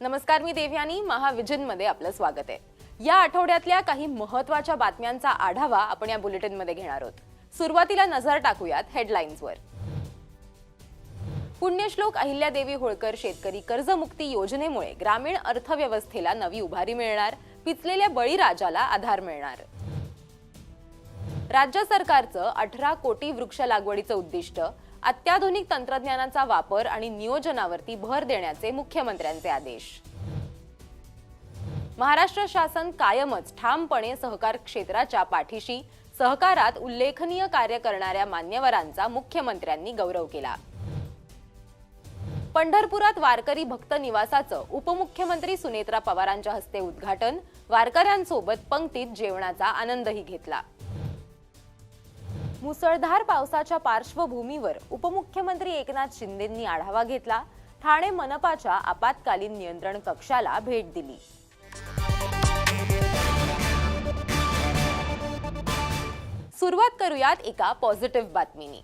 नमस्कार, मी देवयानी. महाविजनमध्ये आपलं स्वागत आहे. या आठवड्यातल्या काही महत्त्वाच्या बातम्यांचा आढावा आपण या बुलेटिनमध्ये घेणार आहोत. सुरुवातीला नजर टाकूयात हेडलाईन्सवर. पुण्यश्लोक अहिल्यादेवी होळकर शेतकरी कर्जमुक्ती योजनेमुळे ग्रामीण अर्थव्यवस्थेला नवी उभारी मिळणार, पिचलेल्या बळीराजाला आधार मिळणार. राज्य सरकारचं 18 कोटी वृक्ष लागवडीचं उद्दिष्ट, अत्याधुनिक तंत्रज्ञानाचा वापर आणि नियोजनावरती भर देण्याचे मुख्यमंत्र्यांचे आदेश. महाराष्ट्र शासन कायमच ठामपणे सहकार क्षेत्राच्या पाठीशी, सहकारात उल्लेखनीय कार्य करणाऱ्या मान्यवरांचा मुख्यमंत्र्यांनी गौरव केला. पंढरपुरात वारकरी भक्त निवासाचं उपमुख्यमंत्री सुनेत्रा पवारांच्या हस्ते उद्घाटन, वारकऱ्यांसोबत पंक्तीत जेवणाचा आनंदही घेतला. मुसळधार पावसाच्या पार्श्वभूमीवर उपमुख्यमंत्री एकनाथ शिंदेंनी आढावा घेतला. ठाणे मनपाच्या आपत्कालीन नियंत्रण कक्षाला भेट दिली. सुरुवात करूयात एका पॉझिटिव्ह बातमीने.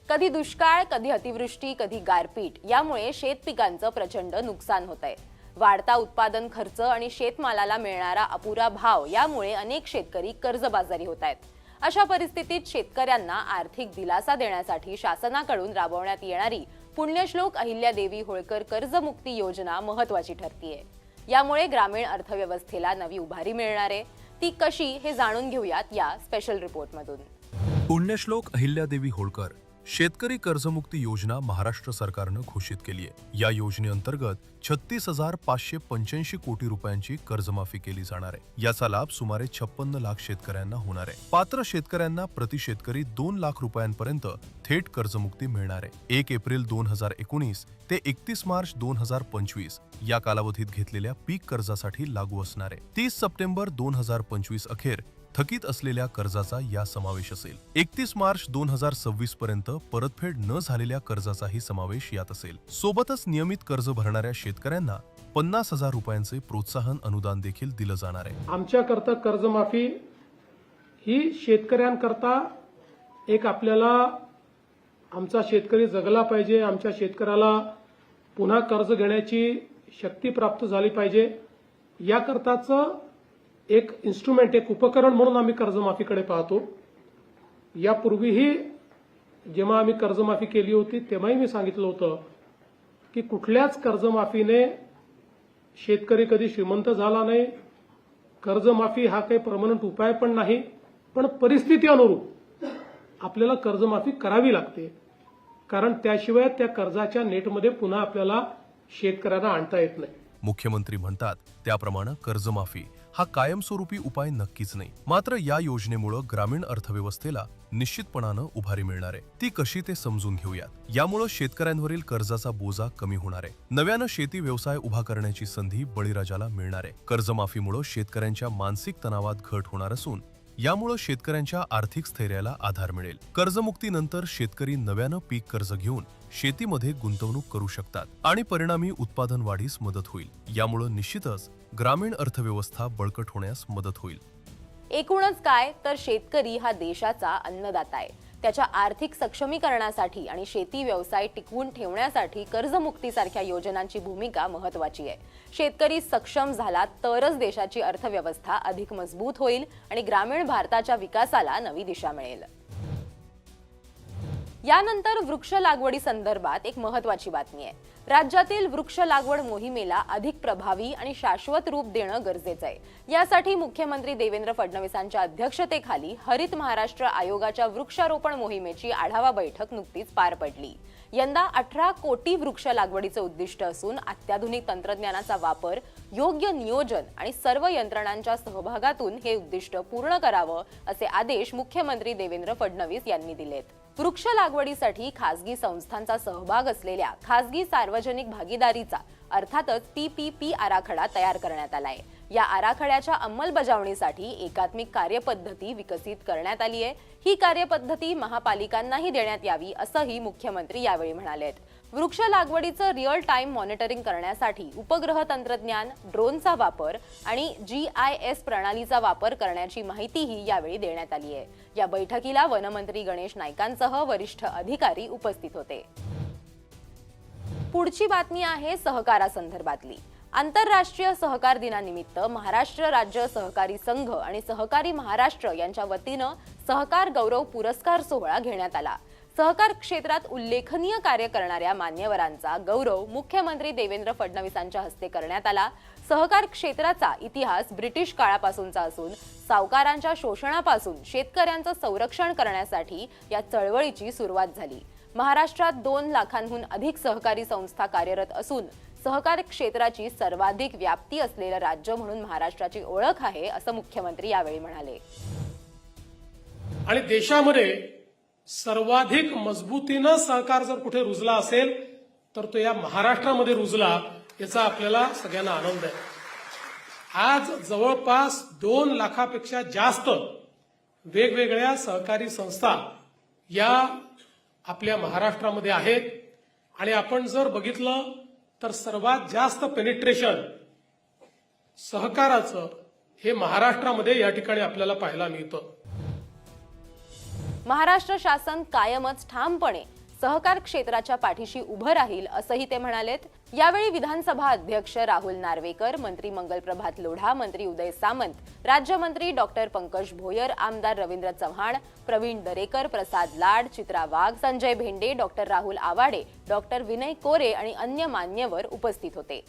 कधी दुष्काळ, कधी अतिवृष्टी, कधी गारपीट यामुळे शेतपिकांचं प्रचंड नुकसान होतंय. वाढता उत्पादन खर्च आणि शेतमालाला मिळणारा अपुरा भाव यामुळे अनेक शेतकरी कर्जबाजारी होत आहेत. अशा परिस्थितीत शेतकऱ्यांना आर्थिक दिलासा देण्यासाठी शासनाकडून राबवण्यात येणारी पुण्यश्लोक अहिल्यादेवी होळकर कर्जमुक्ती योजना महत्त्वाची ठरतीये. यामुळे ग्रामीण अर्थव्यवस्थेला नवी उभारी मिळणार आहे. ती कशी हे जाणून घेऊयात या स्पेशल रिपोर्टमधून. पुण्यश्लोक अहिल्यादेवी होळकर शेतकरी कर्जमुक्ती योजना महाराष्ट्र सरकारनं घोषित केली आहे. या योजनेअंतर्गत 36,585 कोटी रुपयांची कर्जमाफी केली जाणार आहे. याचा लाभ सुमारे 56 लाख शेतकऱ्यांना होणार आहे. पात्र शेतकऱ्यांना प्रति शेतकरी 2 लाख रुपयांपर्यंत थेट कर्जमुक्ती मिळणार आहे. 1 एप्रिल 2019 ते 31 मार्च 2025 या कालावधीत घेतलेल्या पीक कर्जासाठी लागू असणार आहे. 30 सप्टेंबर 2025 अखेर थकीत असलेल्या कर्जाचा या समावेश असेल. 31 मार्च 2026 पर्यंत परतफेड न झालेल्या कर्जाचाही समावेश यात असेल. सोबतच नियमित कर्ज भरणाऱ्या शेतकऱ्यांना 50,000 रुपयांचे प्रोत्साहन अनुदान देखील दिलं जाणार आहे. आमच्याकरता कर्जमाफी ही शेतकऱ्यांकरता एक आपल्याला आमचा शेतकरी जगला पाहिजे, आमच्या शेतकऱ्याला पुन्हा कर्ज घेण्याची शक्ती प्राप्त झाली पाहिजे, याकरताचं एक इन्स्ट्रुमेंट, एक उपकरण म्हणून आम्ही कर्जमाफीकडे पाहतो. यापूर्वीही जेव्हा आम्ही कर्जमाफी केली होती तेव्हाही मी सांगितलं होतं की कुठल्याच कर्जमाफीने शेतकरी कधी श्रीमंत झाला नाही. कर्जमाफी हा काही परमनंट उपाय पण नाही, पण परिस्थिती अनुरूप आपल्याला कर्जमाफी करावी लागते, कारण त्याशिवाय त्या कर्जाच्या नेटमध्ये पुन्हा आपल्याला शेतकऱ्यांना आणता येत नाही. मुख्यमंत्री म्हणतात त्याप्रमाणे कर्जमाफी हा कायमस्वरूपी उपाय नक्कीच नाही. मात्र या योजनेमुळे ग्रामीण अर्थव्यवस्थेला निश्चितपणानं उभारी मिळणार आहे. ती कशी ते समजून घेऊयात. यामुळे शेतकऱ्यांवरील कर्जाचा बोजा कमी होणार आहे. नव्यानं शेती व्यवसाय उभा करण्याची संधी बळीराजाला मिळणार आहे. कर्जमाफीमुळे शेतकऱ्यांच्या मानसिक तणावात घट होणार असून यामुळे शेतकऱ्यांच्या आर्थिक स्थैर्याला आधार मिळेल. कर्जमुक्तीनंतर शेतकरी नव्यानं पीक कर्ज घेऊन शेतीमध्ये गुंतवणूक करू शकतात आणि परिणामी उत्पादन वाढीस मदत होईल. यामुळे निश्चितच ग्रामीण अर्थव्यवस्था बळकट होण्यास मदत होईल. एकूणच काय तर शेतकरी हा देशाचा अन्नदाता आहे. त्याच्या आर्थिक सक्षमीकरणासाठी आणि शेती व्यवसाय टिकवून ठेवण्यासाठी कर्जमुक्तीसारख्या योजनांची भूमिका महत्त्वाची आहे. शेतकरी सक्षम झाला तरच देशाची अर्थव्यवस्था अधिक मजबूत होईल आणि ग्रामीण भारताच्या विकासाला नवी दिशा मिळेल. यानंतर वृक्ष लागवडी संदर्भात एक महत्त्वाची बातमी आहे. राज्यातील वृक्ष लागवड मोहिमेला अधिक प्रभावी आणि शाश्वत रूप देणं गरजेचं आहे. यासाठी मुख्यमंत्री देवेंद्र फडणवीसांच्या अध्यक्षतेखाली हरित महाराष्ट्र आयोगाच्या वृक्षारोपण मोहिमेची आढावा बैठक नुकतीच पार पडली. यंदा 18 कोटी वृक्ष लागवडीचं उद्दिष्ट असून अत्याधुनिक तंत्रज्ञानाचा वापर, योग्य नियोजन आणि सर्व यंत्रणांच्या सहभागातून हे उद्दिष्ट पूर्ण करावं असे आदेश मुख्यमंत्री देवेंद्र फडणवीस यांनी दिलेत. वृक्ष लागवडीसाठी खासगी संस्थांचा सहभाग असलेल्या खासगी सार्वजनिक भागीदारीचा अर्थातच PPP आराखडा तयार करण्यात आलाय. या आराखड्याच्या अंमलबजावणीसाठी एकात्मिक कार्यपद्धती विकसित करण्यात आली आहे. ही कार्यपद्धती महापालिकांनाही देण्यात यावी असंही मुख्यमंत्री यावेळी म्हणालेत. वृक्ष लागवडीचं रिअल टाइम मॉनिटरिंग करण्यासाठी उपग्रह तंत्रज्ञान, ड्रोनचा वापर आणि GIS प्रणालीचा वापर करण्याची माहितीही यावेळी देण्यात आली आहे. या बैठकीला वनमंत्री गणेश नाईकांसह वरिष्ठ अधिकारी उपस्थित होते. पुढची बातमी आहे सहकारासंदर्भातली. आंतरराष्ट्रीय सहकार दिनानिमित्त महाराष्ट्र राज्य सहकारी संघ आणि सहकारी महाराष्ट्र यांच्या वतीनं सहकार गौरव पुरस्कार सोहळा घेण्यात आला। सहकार क्षेत्रात उल्लेखनीय कार्य करणाऱ्या मान्यवरांचा गौरव मुख्यमंत्री देवेंद्र फडणवीसांच्या हस्ते करण्यात आला। सहकार क्षेत्राचा इतिहास ब्रिटिश काळापासूनचा असून सावकारांच्या शोषणापासून शेतकऱ्यांचं संरक्षण करण्यासाठी या चळवळीची सुरुवात झाली। महाराष्ट्रात 2 लाखांहून अधिक सहकारी संस्था कार्यरत असून सहकार क्षेत्राची सर्वाधिक व्याप्ती असलेलं राज्य म्हणून महाराष्ट्राची ओळख आहे, असं मुख्यमंत्री यावेळी म्हणाले। आणि देशामध्ये सर्वाधिक मजबूतीनं सहकार जर कुठे रुजला असेल तर तो या महाराष्ट्रामध्ये रुजला, याचा आपल्याला सगळ्यांना आनंद आहे। आज जवळपास 2 लाखापेक्षा जास्त वेगवेगळ्या सहकारी संस्था या आपल्या महाराष्ट्रामध्ये आहेत आणि आपण जर बघितलं तर सर्वात जास्त पेनिट्रेशन सहकाराचं हे महाराष्ट्रामध्ये या ठिकाणी आपल्याला पाहायला मिळतं। महाराष्ट्र शासन कायमच ठामपणे सहकार क्षेत्राच्या पाठीशी उभं राहील, असंही ते म्हणालेत। यावेळी विधानसभा अध्यक्ष राहुल नार्वेकर, मंत्री मंगलप्रभात लोढा, मंत्री उदय सामंत, राज्यमंत्री डॉक्टर पंकज भोयर, आमदार रवींद्र चव्हाण, प्रवीण दरेकर, प्रसाद लाड, चित्रा वाघ, संजय भेंडे, डॉक्टर राहुल आवाडे, डॉक्टर विनय कोरे आणि अन्य मान्यवर उपस्थित होते।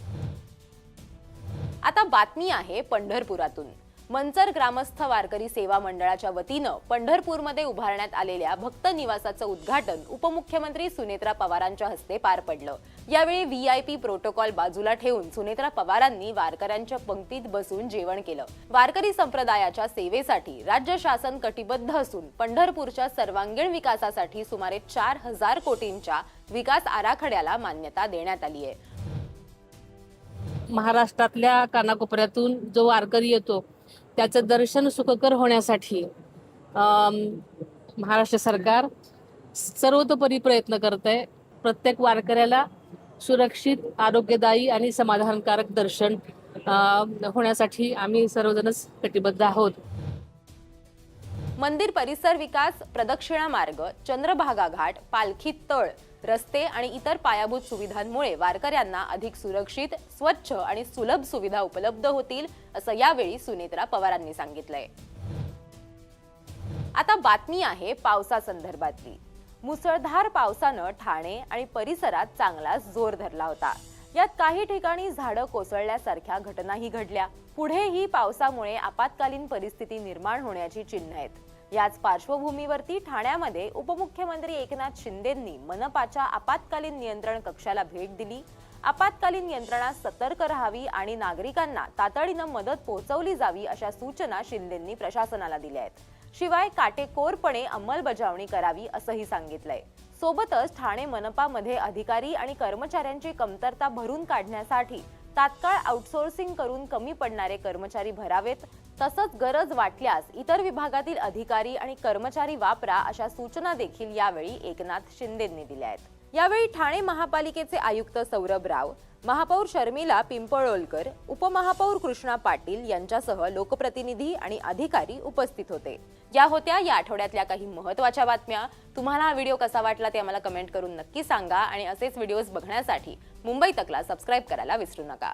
आता बातमी आहे पंढरपुरातून। मंचर ग्रामस्थ वारकरी सेवा मंडळाच्या वतीनं पंढरपूरमध्ये उभारण्यात आलेल्या भक्त निवासाचं उद्घाटन उपमुख्यमंत्री सुनेत्रा पवारांच्या हस्ते पार पडलं। यावेळी व्हीआयपी प्रोटोकॉल बाजूला ठेवून सुनेत्रा पवारांनी वारकऱ्यांच्या पंक्तीत बसून जेवण केलं। वारकरी संप्रदायाच्या सेवेसाठी राज्य शासन कटिबद्ध असून पंढरपूरच्या सर्वांगीण विकासासाठी सुमारे 4000 कोटींच्या विकास आराखड्याला मान्यता देण्यात आली आहे। महाराष्ट्रातल्या कानाकोपऱ्यातून जो वारकरी येतो त्याचं दर्शन सुखकर होण्यासाठी महाराष्ट्र सरकार सर्वतोपरी प्रयत्न करत आहे। प्रत्येक वारकऱ्याला सुरक्षित, आरोग्यदायी आणि समाधानकारक दर्शन होण्यासाठी आम्ही सर्वजणच कटिबद्ध आहोत। मंदिर परिसर विकास, प्रदक्षिणा मार्ग, चंद्रभागा घाट, पालखी तळ, रस्ते आणि इतर पायाभूत सुविधांमुळे वारकऱ्यांना अधिक सुरक्षित, स्वच्छ आणि सुलभ सुविधा उपलब्ध होतील, असं यावेळी सुनेत्रा पवारांनी सांगितलंय। आता बातमी आहे पावसासंदर्भातली। मुसळधार पावसानं ठाणे आणि परिसरात चांगलाच जोर धरला होता। यात काही ठिकाणी झाडं कोसळल्यासारख्या घटनाही घडल्या। पुढेही पावसामुळे आपत्कालीन परिस्थिती निर्माण होण्याची चिन्ह आहेत। याच पार्श्वभूमीवरती ठाण्यामध्ये उपमुख्यमंत्री एकनाथ शिंदेंनी मनपाच्या आपत्कालीन नियंत्रण कक्षाला भेट दिली। आपत्कालीन यंत्रणा सतर्क राहावी आणि नागरिकांना तातडीनं मदत पोहोचवली जावी, अशा सूचना शिंदेंनी प्रशासनाला दिल्या आहेत। शिवाय काटेकोरपणे अंमलबजावणी करावी, असंही सांगितलंय। सोबतच ठाणे मनपामध्ये अधिकारी आणि कर्मचाऱ्यांची कमतरता भरून काढण्यासाठी तात्काळ आउटसोर्सिंग करून कमी पडणारे कर्मचारी भरावेत, तसंच गरज वाटल्यास इतर विभागातील अधिकारी आणि कर्मचारी वापरा, अशा सूचना देखील यावेळी एकनाथ शिंदेंनी दिल्या आहेत। यावेळी ठाणे महापालिकेचे आयुक्त सौरभ राव, महापौर शर्मिला पिंपळोलकर, उपमहापौर कृष्णा पाटील यांच्यासह लोकप्रतिनिधी आणि अधिकारी उपस्थित होते। या होत्या या आठवड्यातल्या काही महत्त्वाच्या बातम्या। तुम्हाला हा व्हिडिओ कसा वाटला ते आम्हाला कमेंट करून नक्की सांगा आणि असेच व्हिडिओज बघण्यासाठी मुंबई तकला सबस्क्राइब करायला विसरू नका।